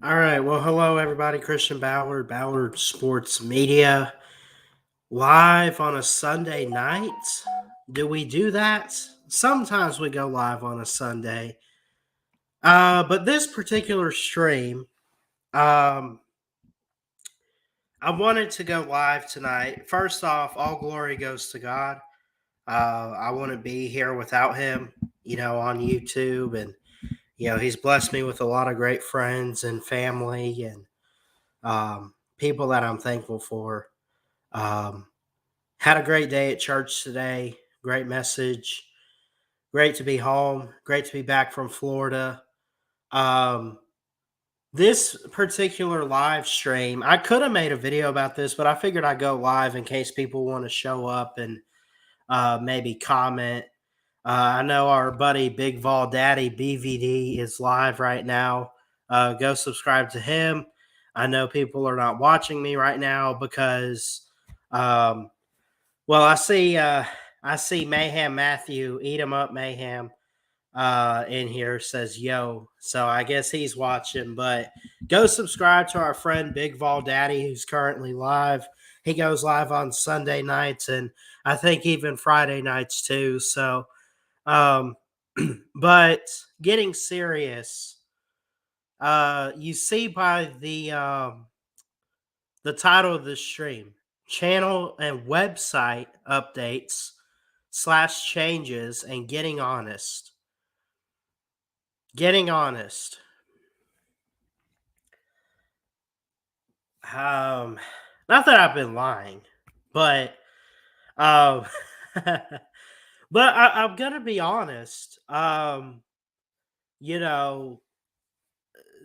All right. Well, hello, everybody. Christian Ballard, Ballard Sports Media, live on a Sunday night. Do we do that? Sometimes we go live on a Sunday. But this particular stream, um, I wanted to go live tonight. First off, all glory goes to God. I wouldn't be here without him, on YouTube. And, he's blessed me with a lot of great friends and family and people that I'm thankful for. Um, had a great day at church today. Great message. Great to be home. Great to be back from Florida. Um, this particular live stream, I could have made a video about this, but I figured I'd go live in case people want to show up and maybe comment. I know our buddy Big Vol Daddy BVD is live right now. Go subscribe to him. I know people are not watching me right now because well, I see Mayhem Matthew, eat 'em up Mayhem, in here says yo. So I guess he's watching, but go subscribe to our friend Big Vol Daddy, who's currently live. He goes live on Sunday nights and I think even Friday nights too. So um but getting serious, you see by the title of this stream, channel and website updates slash changes and getting honest. Getting honest. Um, Not that I've been lying, but um, but I'm gonna be honest. You know,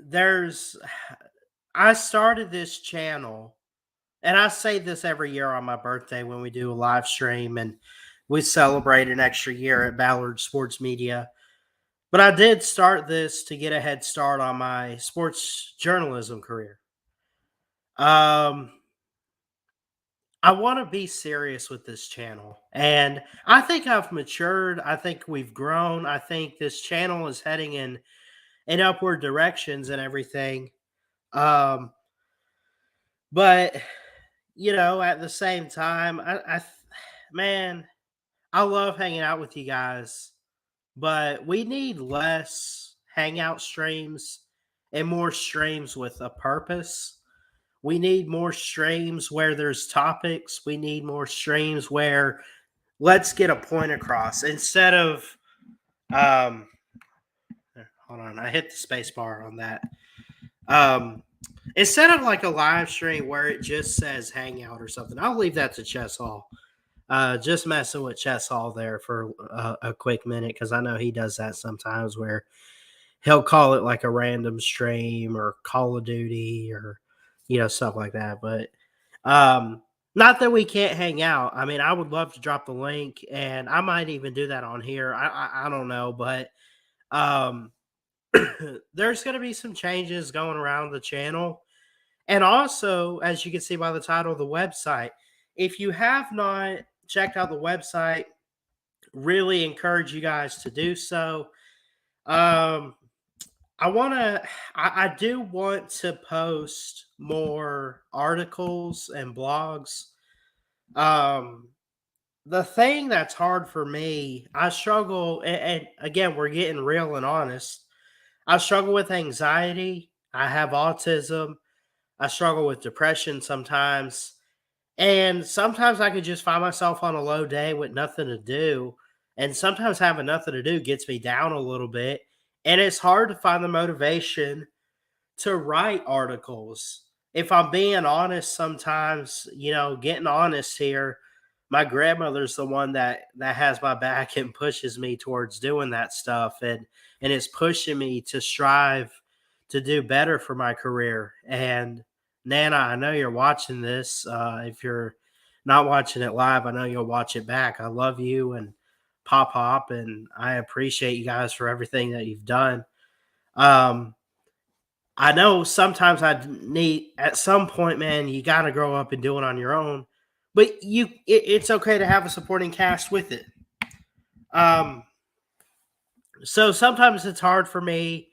there's I started this channel, and I say this every year on my birthday when we do a live stream and we celebrate an extra year at Ballard Sports Media. But I did start this to get a head start on my sports journalism career. Um, I want to be serious with this channel, and I think I've matured. I think we've grown. I think this channel is heading in upward directions and everything. Um, but at the same time, man, I love hanging out with you guys, but we need less hangout streams and more streams with a purpose. We need more streams where there's topics. We need more streams where let's get a point across instead of um hold on, I hit the space bar on that. Um Instead of like a live stream where it just says hangout or something. I'll leave that to Chess Hall. Just messing with Chess Hall there for a quick minute because I know he does that sometimes where he'll call it like a random stream or Call of Duty or stuff like that. But um, not that we can't hang out. I mean, I would love to drop the link, and I might even do that on here. I don't know, but um, there's going to be some changes going around the channel, and also as you can see by the title of the website, if you have not checked out the website, really encourage you guys to do so. Um, I do want to post more articles and blogs. Um, the thing that's hard for me, I struggle, and again, we're getting real and honest. I struggle with anxiety. I have autism. I struggle with depression sometimes. And sometimes I could just find myself on a low day with nothing to do. And sometimes having nothing to do gets me down a little bit. And it's hard to find the motivation to write articles. If I'm being honest, sometimes, getting honest here, my grandmother's the one that has my back and pushes me towards doing that stuff and is pushing me to strive to do better for my career. And Nana, I know you're watching this. If you're not watching it live, I know you'll watch it back. I love you and Pop Hop, and I appreciate you guys for everything that you've done. Um, I know sometimes I need at some point, man, you got to grow up and do it on your own, but it's okay to have a supporting cast with it. Um, so sometimes it's hard for me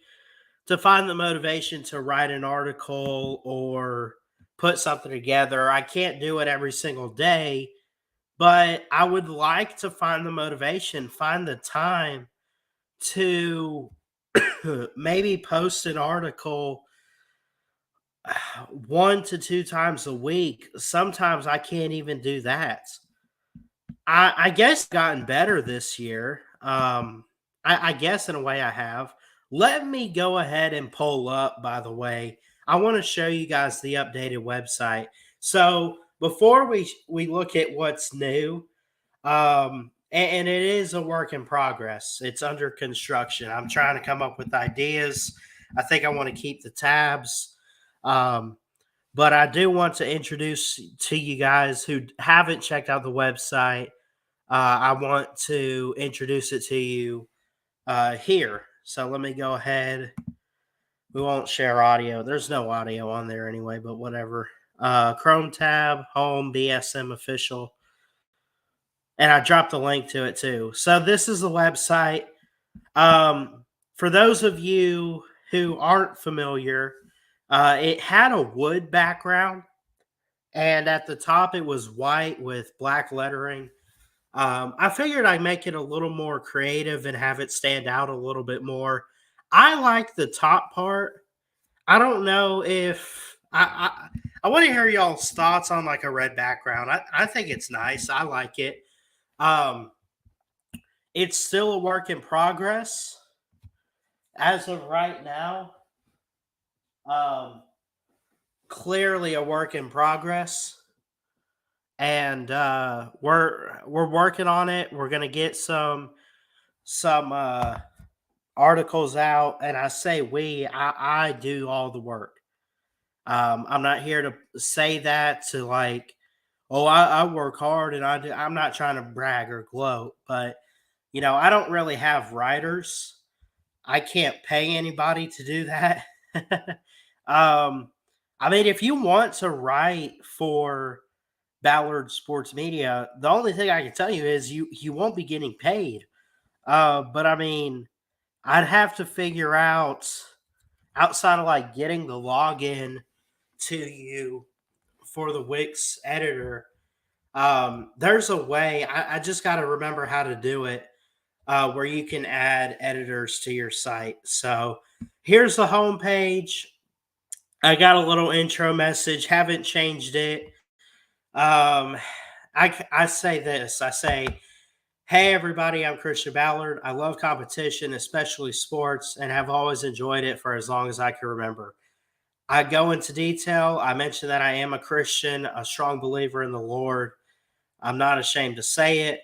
to find the motivation to write an article or put something together. I can't do it every single day, but I would like to find the motivation, find the time to maybe post an article 1 to 2 times a week. Sometimes I can't even do that. I guess gotten better this year. I guess in a way I have. Let me go ahead and pull up, by the way. I want to show you guys the updated website. So before we look at what's new, and it is a work in progress. It's under construction. I'm trying to come up with ideas. I think I want to keep the tabs. Um, but I do want to introduce to you guys who haven't checked out the website. I want to introduce it to you here. So let me go ahead. We won't share audio. There's no audio on there anyway, but whatever. Chrome tab, home, BSM official. And I dropped the link to it too. So this is the website. For those of you who aren't familiar, it had a wood background, and at the top it was white with black lettering. I figured I'd make it a little more creative and have it stand out a little bit more. I like the top part. I don't know if I want to hear y'all's thoughts on like a red background. I think it's nice. I like it. Um, it's still a work in progress as of right now. Um, Clearly a work in progress, and we're working on it. We're gonna get some articles out, and I say I do all the work. I'm not here to say that to like, oh, I work hard and I'm not trying to brag or gloat, but I don't really have writers. I can't pay anybody to do that. um, I mean, if you want to write for Ballard Sports Media, the only thing I can tell you is you won't be getting paid. But I mean, I'd have to figure out outside of like getting the login to you for the Wix editor. There's a way. I just got to remember how to do it, where you can add editors to your site. So here's the homepage. I got a little intro message. Haven't changed it. I say this. I say, hey everybody, I'm Christian Ballard. I love competition, especially sports, and have always enjoyed it for as long as I can remember. I go into detail. I mention that I am a Christian, a strong believer in the Lord. I'm not ashamed to say it.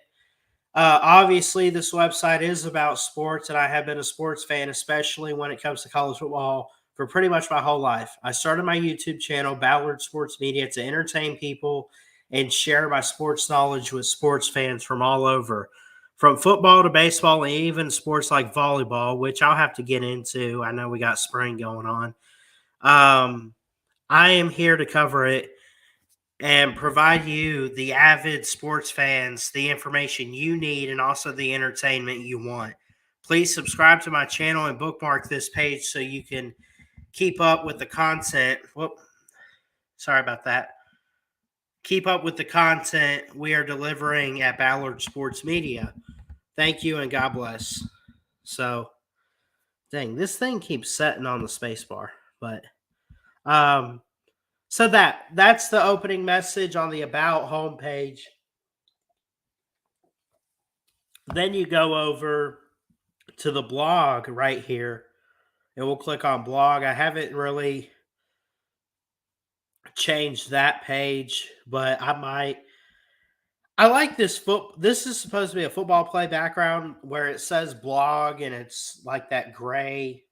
Obviously, this website is about sports, and I have been a sports fan, especially when it comes to college football, for pretty much my whole life. I started my YouTube channel, Ballard Sports Media, to entertain people and share my sports knowledge with sports fans from all over, from football to baseball and even sports like volleyball, which I'll have to get into. I know we got spring going on. I am here to cover it and provide you, the avid sports fans, the information you need and also the entertainment you want. Please subscribe to my channel and bookmark this page so you can keep up with the content. Whoop, sorry about that. Keep up with the content we are delivering at Ballard Sports Media. Thank you and God bless. So, dang, this thing keeps setting on the space bar, but so that's the opening message on the About homepage. Then you go over to the blog right here, and we'll click on blog. I haven't really changed that page, but I might. I like this This is supposed to be a football play background where it says blog, and it's like that gray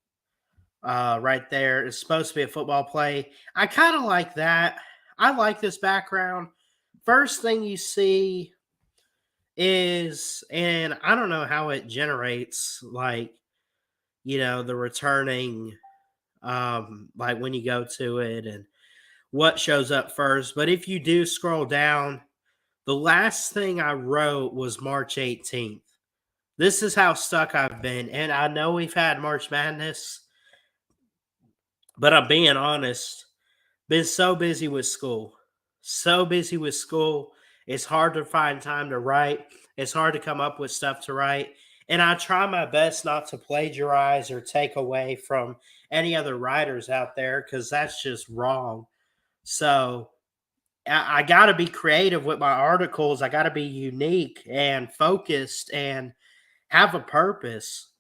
right there. It's supposed to be a football play. I kind of like that. I like this background. First thing you see is, and I don't know how it generates, like, the returning, like when you go to it and what shows up first. But if you do scroll down, the last thing I wrote was March 18th. This is how stuck I've been. And I know we've had March Madness. But I'm being honest, been so busy with school. So busy with school. It's hard to find time to write. It's hard to come up with stuff to write. And I try my best not to plagiarize or take away from any other writers out there because that's just wrong. So I got to be creative with my articles. I got to be unique and focused and have a purpose.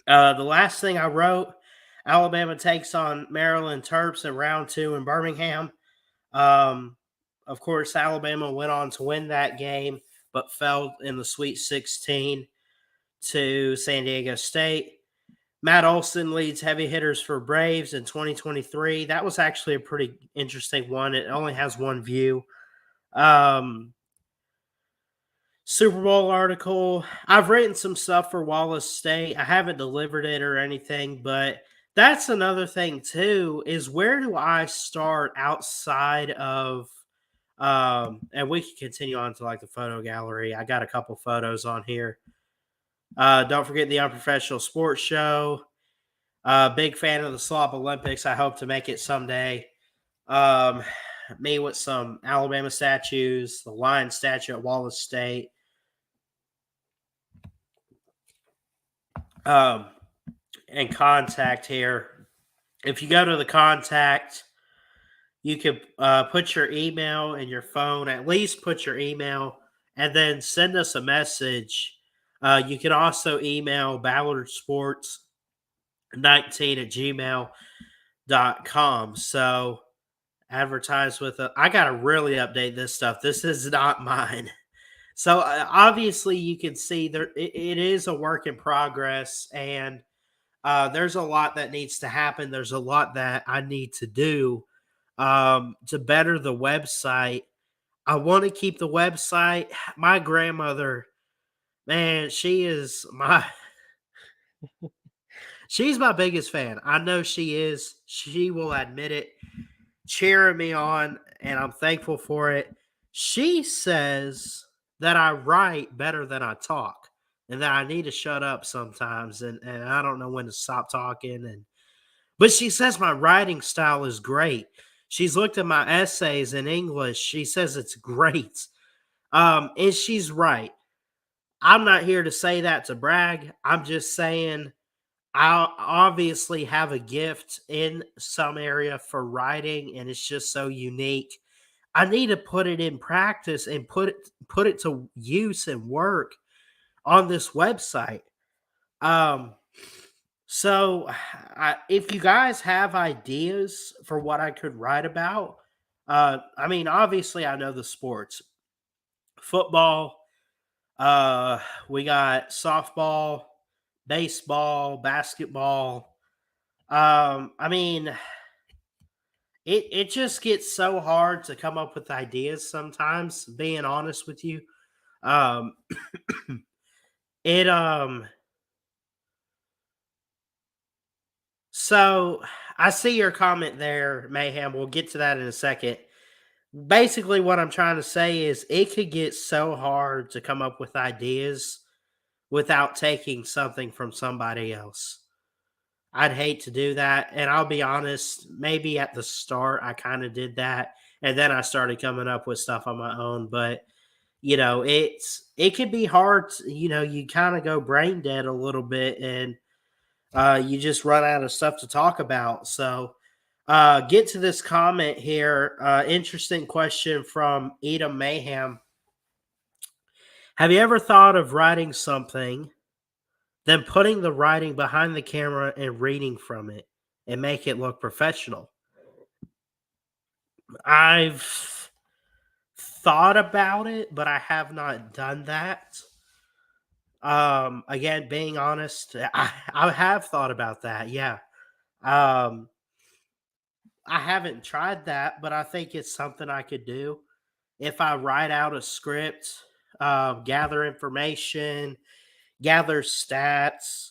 The last thing I wrote, Alabama takes on Maryland Terps in round two in Birmingham. Um, of course, Alabama went on to win that game, but fell in the Sweet 16 to San Diego State. Matt Olson leads heavy hitters for Braves in 2023. That was actually a pretty interesting one. It only has one view. Um, Super Bowl article. I've written some stuff for Wallace State. I haven't delivered it or anything, but that's another thing too is where do I start outside of and we can continue on to like the photo gallery. I got a couple photos on here. Don't forget the Unprofessional Sports Show. Big fan of the Slop Olympics. I hope to make it someday. Um, Me with some Alabama statues, the Lion statue at Wallace State. Um, and contact here. If you go to the contact, you can put your email in your phone, at least put your email, and then send us a message. You can also email ballardsports19 at gmail.com. So advertise with I got to really update this stuff. This is not mine. So obviously you can see there it is a work in progress, and there's a lot that needs to happen. There's a lot that I need to do to better the website. I want to keep the website. My grandmother, man, she's my biggest fan. I know she is. She will admit it, cheering me on, and I'm thankful for it. She says that I write better than I talk and that I need to shut up sometimes, and I don't know when to stop talking. But she says my writing style is great. She's looked at my essays in English. She says it's great. And she's right. I'm not here to say that to brag. I'm just saying I obviously have a gift in some area for writing, and it's just so unique. I need to put it in practice and put it to use and work on this website. Um, so if you guys have ideas for what I could write about, I mean, obviously I know the sports, football. We got softball, baseball, basketball. I mean, it just gets so hard to come up with ideas sometimes. Being honest with you, um, it So I see your comment there, Mayhem. We'll get to that in a second. Basically, what I'm trying to say is it could get so hard to come up with ideas without taking something from somebody else. I'd hate to do that. And I'll be honest, maybe at the start I kind of did that. And then I started coming up with stuff on my own. But it could be hard. You kind of go brain dead a little bit, and you just run out of stuff to talk about. So, get to this comment here. Interesting question from Edom Mayhem. Have you ever thought of writing something, then putting the writing behind the camera and reading from it and make it look professional? I've thought about it, but I have not done that. Again, being honest, I have thought about that. Yeah. Um, I haven't tried that, but I think it's something I could do. If I write out a script, gather information, gather stats,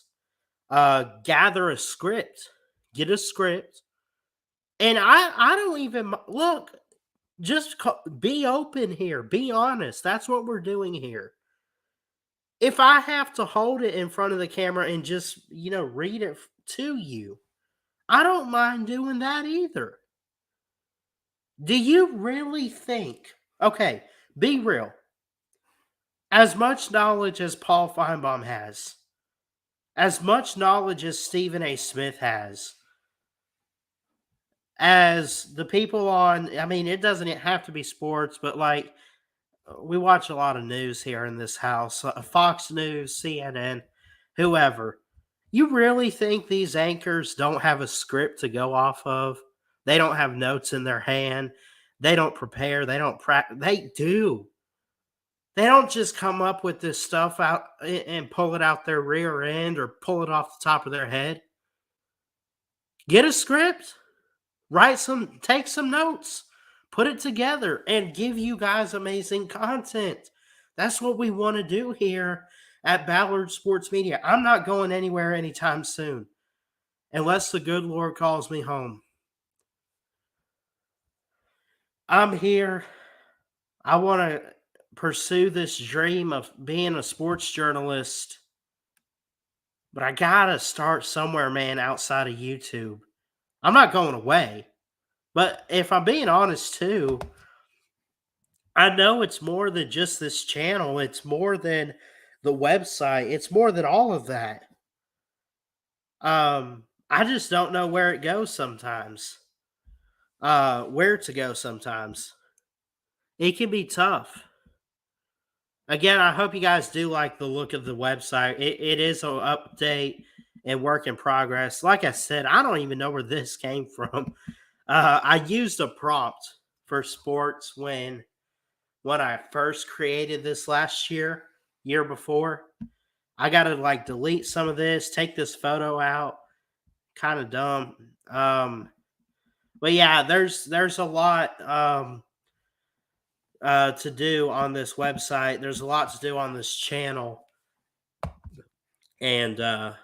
gather a script, get a script, and I don't even look. Just be open here. Be honest. That's what we're doing here. If I have to hold it in front of the camera and just read it to you, I don't mind doing that either. Do you really think, okay, be real, as much knowledge as Paul Feinbaum has, as much knowledge as Stephen A. Smith has, as the people on, I mean, it doesn't have to be sports, but like we watch a lot of news here in this house, Fox News, CNN, whoever. You really think these anchors don't have a script to go off of? They don't have notes in their hand. They don't prepare. They don't practice. They do. They don't just come up with this stuff out and pull it out their rear end or pull it off the top of their head. Get a script, take some notes, put it together, and give you guys amazing content. That's what we want to do here at Ballard Sports Media. I'm not going anywhere anytime soon unless the good Lord calls me home. I'm here. I want to pursue this dream of being a sports journalist, but I got to start somewhere, man, outside of YouTube. I'm not going away, but if I'm being honest too, I know it's more than just this channel. It's more than the website. It's more than all of that. I just don't know where it goes sometimes. Where to go sometimes. It can be tough. Again, I hope you guys do like the look of the website. It is an update and work in progress. Like I said, I don't even know where this came from. I used a prompt for sports when I first created this last year before. I got to like delete some of this, take this photo out. Kind of dumb. But yeah, there's a lot to do on this website. There's a lot to do on this channel. And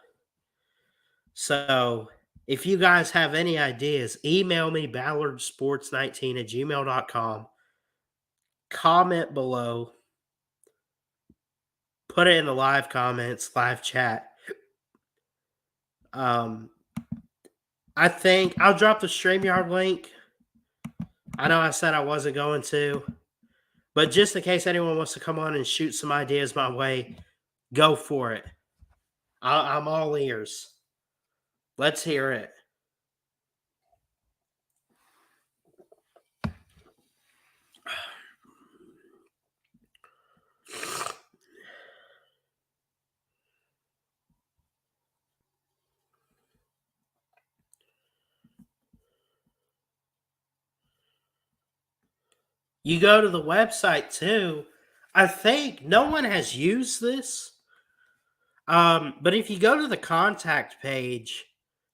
so if you guys have any ideas, email me ballardsports19@gmail.com. Comment below. Put it in the live comments, live chat. I think I'll drop the StreamYard link. I know I said I wasn't going to, but just in case anyone wants to come on and shoot some ideas my way, go for it. I'm all ears. Let's hear it. You go to the website too. I think no one has used this. But if you go to the contact page,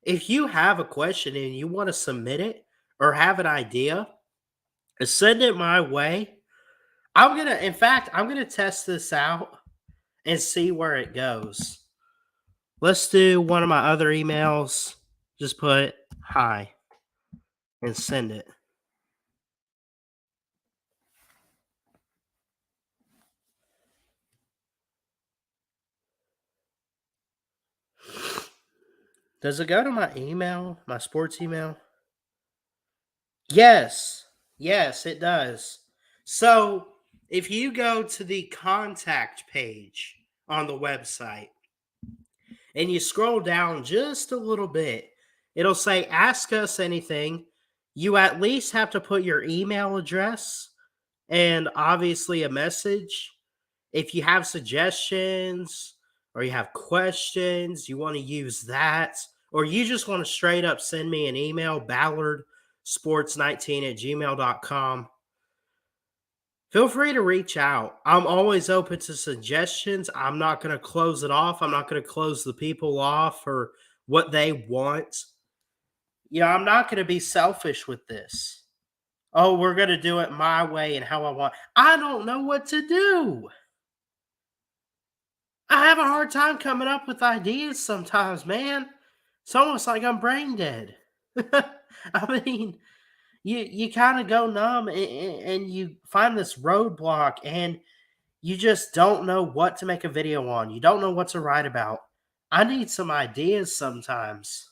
if you have a question and you want to submit it or have an idea, send it my way. I'm gonna test this out and see where it goes. Let's do one of my other emails. Just put hi and send it. Does it go to my email, my sports email? Yes. Yes, it does. So if you go to the contact page on the website and you scroll down just a little bit, it'll say ask us anything. You at least have to put your email address and obviously a message. If you have suggestions or you have questions, you want to use that, or you just want to straight up send me an email, ballardsports19@gmail.com. Feel free to reach out. I'm always open to suggestions. I'm not going to close it off. I'm not going to close the people off for what they want. I'm not going to be selfish with this. Oh, we're going to do it my way and how I want. I don't know what to do. I have a hard time coming up with ideas sometimes, man. It's almost like I'm brain dead. I mean, you kind of go numb and you find this roadblock and you just don't know what to make a video on. You don't know what to write about. I need some ideas sometimes.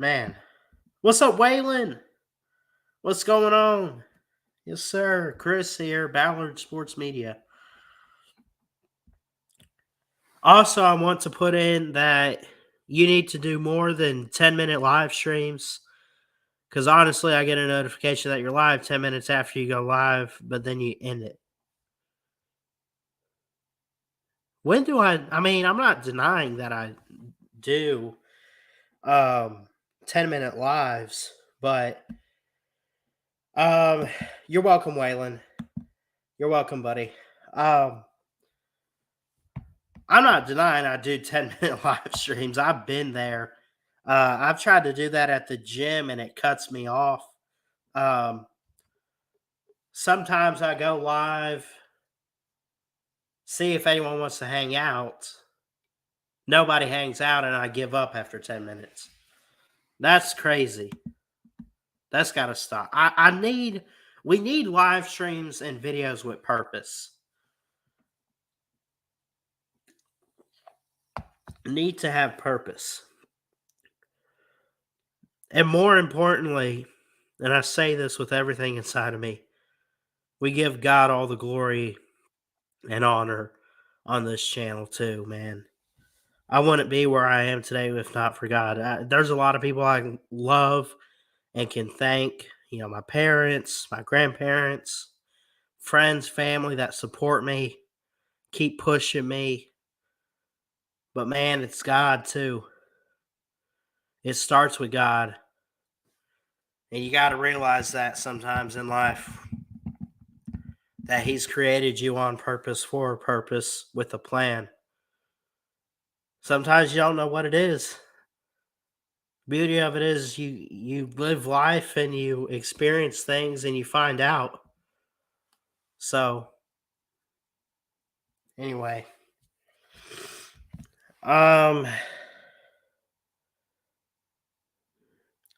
Man. What's up, Waylon? What's going on? Yes, sir. Chris here, Ballard Sports Media. Also, I want to put in that you need to do more than 10-minute live streams. Because honestly, I get a notification that you're live 10 minutes after you go live, but then you end it. When do I mean, I'm not denying that I do 10-minute lives, but you're welcome, Waylon. You're welcome, buddy. I'm not denying I do 10-minute live streams. I've been there. I've tried to do that at the gym and it cuts me off. Sometimes I go live, see if anyone wants to hang out. Nobody hangs out and I give up after 10 minutes. That's crazy. That's got to stop. We need live streams and videos with purpose. Need to have purpose. And more importantly, and I say this with everything inside of me, we give God all the glory and honor on this channel too, man. I wouldn't be where I am today if not for God. There's a lot of people I love and can thank, my parents, my grandparents, friends, family that support me, keep pushing me. But man, it's God too. It starts with God. And you got to realize that sometimes in life that He's created you on purpose for a purpose with a plan. Sometimes you don't know what it is. Beauty of it is you live life and you experience things and you find out. So anyway,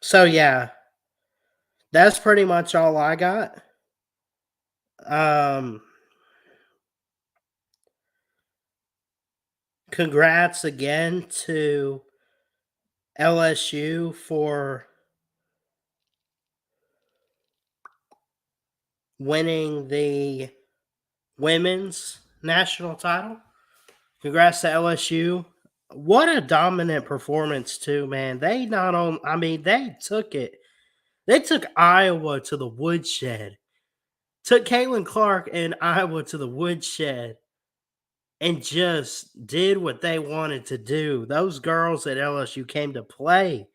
so yeah, that's pretty much all I got. Congrats again to LSU for winning the women's national title. Congrats to LSU. What a dominant performance too, man. They they took it. They took Iowa to the woodshed. Took Caitlin Clark and Iowa to the woodshed and just did what they wanted to do. Those girls at LSU came to play.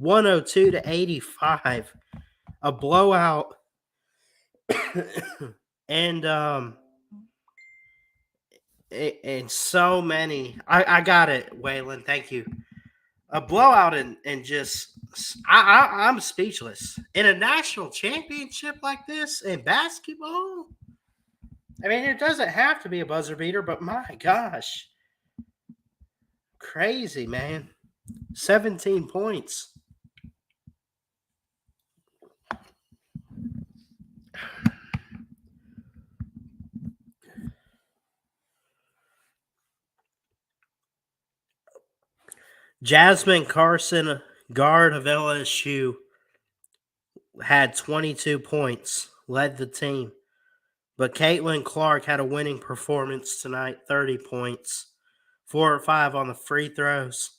102-85. A blowout. And so many. I got it, Waylon. Thank you. A blowout and just I'm speechless. In a national championship like this in basketball, I mean, it doesn't have to be a buzzer beater, but my gosh. Crazy, man. 17 points. Jasmine Carson, guard of LSU, had 22 points, led the team. But Caitlin Clark had a winning performance tonight, 30 points, 4 or 5 on the free throws,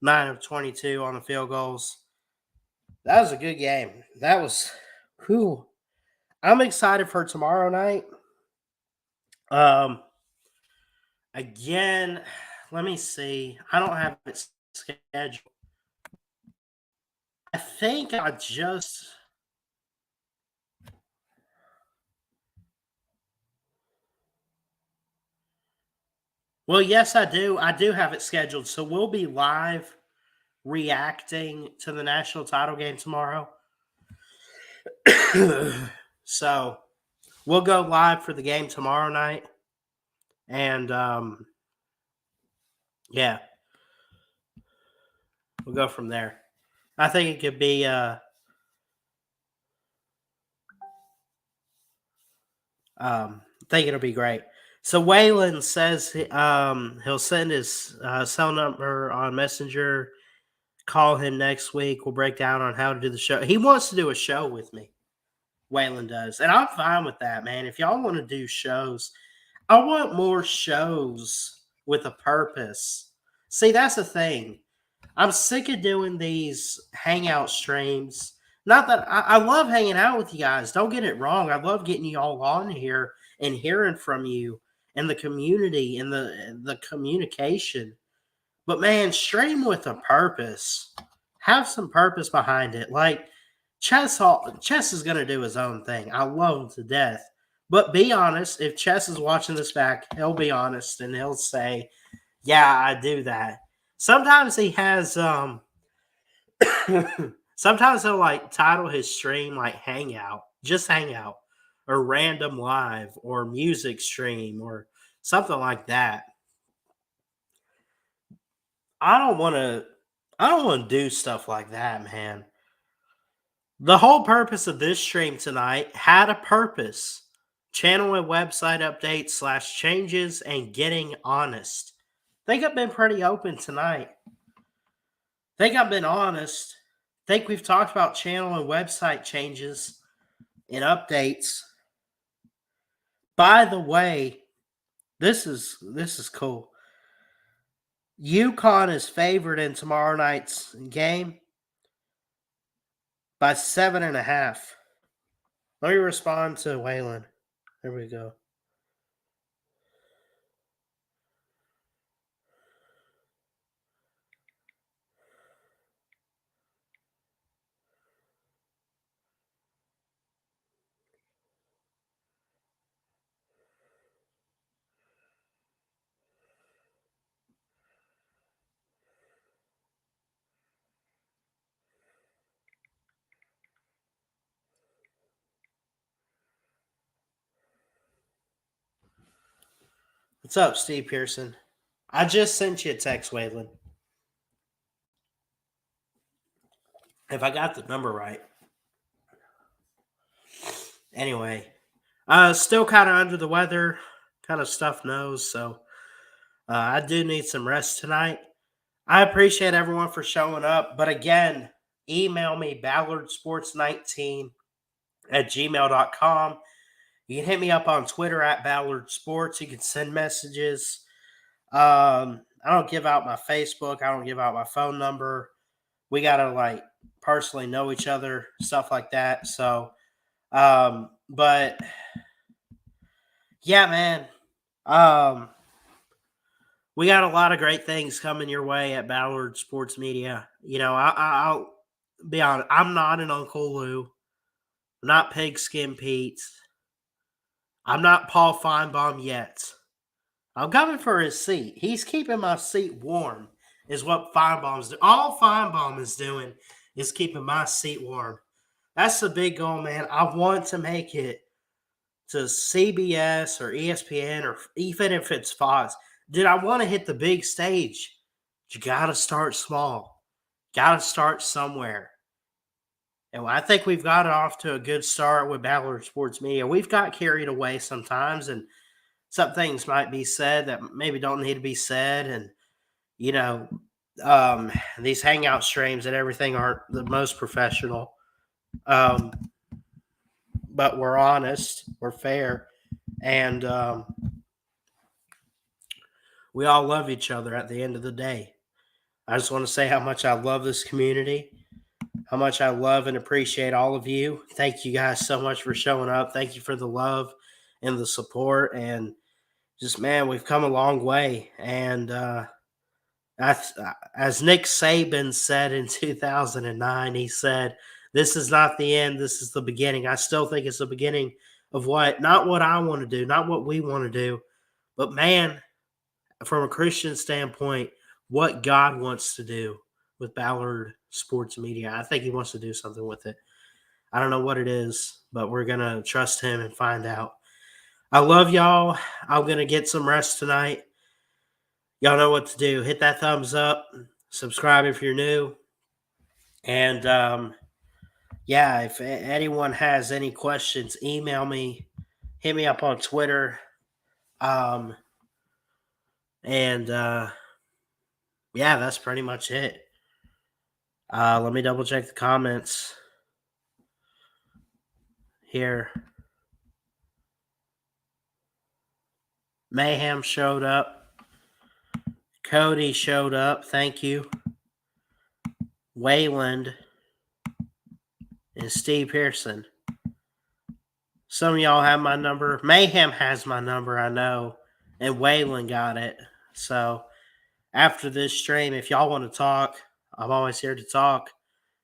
9 of 22 on the field goals. That was a good game. That was cool. I'm excited for tomorrow night. Again, let me see. I don't have it scheduled. I think I just. Well, yes, I do. I do have it scheduled. So we'll be live reacting to the national title game tomorrow. So we'll go live for the game tomorrow night. And yeah, we'll go from there. I think it could be I think it'll be great. So Waylon says he'll send his cell number on Messenger. call him next week. We'll break down on how to do the show. He wants to do a show with me. Waylon does. And I'm fine with that, man. If y'all want to do shows, I want more shows with a purpose. See, that's the thing. I'm sick of doing these hangout streams. Not that I love hanging out with you guys. Don't get it wrong. I love getting you all on here and hearing from you and the community and the communication. But man, stream with a purpose. Have some purpose behind it. Like Chess is gonna do his own thing. I love him to death. But be honest, if Chess is watching this back, he'll be honest and he'll say, yeah, I do that. Sometimes he has sometimes he'll like title his stream like hangout, just hangout, or random live or music stream or something like that. I don't want to do stuff like that, man. The whole purpose of this stream tonight had a purpose. Channel and website updates / changes and getting honest. Think I've been pretty open tonight. Think I've been honest. Think we've talked about channel and website changes and updates. By the way, this is cool. UConn is favored in tomorrow night's game by 7.5. Let me respond to Waylon. There we go. What's up, Steve Pearson? I just sent you a text, Waylon. If I got the number right. Anyway, still kind of under the weather, kind of stuffed nose, so I do need some rest tonight. I appreciate everyone for showing up, but again, email me ballardsports19 at gmail.com. You can hit me up on Twitter at Ballard Sports. You can send messages. I don't give out my Facebook. I don't give out my phone number. We got to like personally know each other, stuff like that. So, but yeah, man, we got a lot of great things coming your way at Ballard Sports Media. You know, I'll be honest. I'm not an Uncle Lou. I'm not Pigskin Pete. I'm not Paul Feinbaum yet. I'm coming for his seat. He's keeping my seat warm, is what Feinbaum's doing. All Feinbaum is doing is keeping my seat warm. That's the big goal, man. I want to make it to CBS or ESPN or even if it's Fox. Dude, I want to hit the big stage. You got to start small. Got to start somewhere. And I think we've got it off to a good start with Ballard Sports Media. We've got carried away sometimes, and some things might be said that maybe don't need to be said. And, you know, these hangout streams and everything aren't the most professional. But we're honest, we're fair, and we all love each other at the end of the day. I just want to say how much I love this community, how much I love and appreciate all of you. Thank you guys so much for showing up. Thank you for the love and the support. And just, man, we've come a long way. And as Nick Saban said in 2009, he said, this is not the end. This is the beginning. I still think it's the beginning of not what I want to do, not what we want to do, but man, from a Christian standpoint, what God wants to do with Ballard Sports Media. I think he wants to do something with it. I don't know what it is, but we're going to trust him and find out. I love y'all. I'm going to get some rest tonight. Y'all know what to do. Hit that thumbs up. Subscribe if you're new. And, yeah, if anyone has any questions, email me. Hit me up on Twitter. And, yeah, that's pretty much it. Let me double check the comments here. Mayhem showed up. Cody showed up. Thank you. Wayland and Steve Pearson. Some of y'all have my number. Mayhem has my number, I know. And Wayland got it. So after this stream, if y'all want to talk, I'm always here to talk.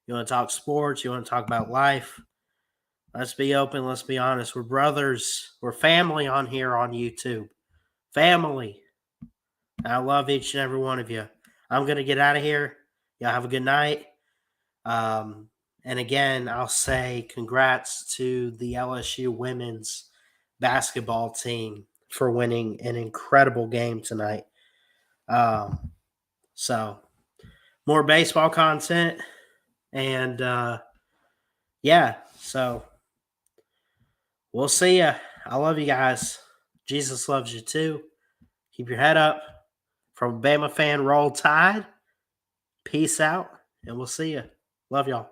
You want to talk sports? You want to talk about life? Let's be open. Let's be honest. We're brothers. We're family on here on YouTube. Family. I love each and every one of you. I'm going to get out of here. Y'all have a good night. And again, I'll say congrats to the LSU women's basketball team for winning an incredible game tonight. So more baseball content. And yeah, so we'll see ya. I love you guys. Jesus loves you too. Keep your head up. From Bama fan, Roll Tide. Peace out, and we'll see you. Love y'all.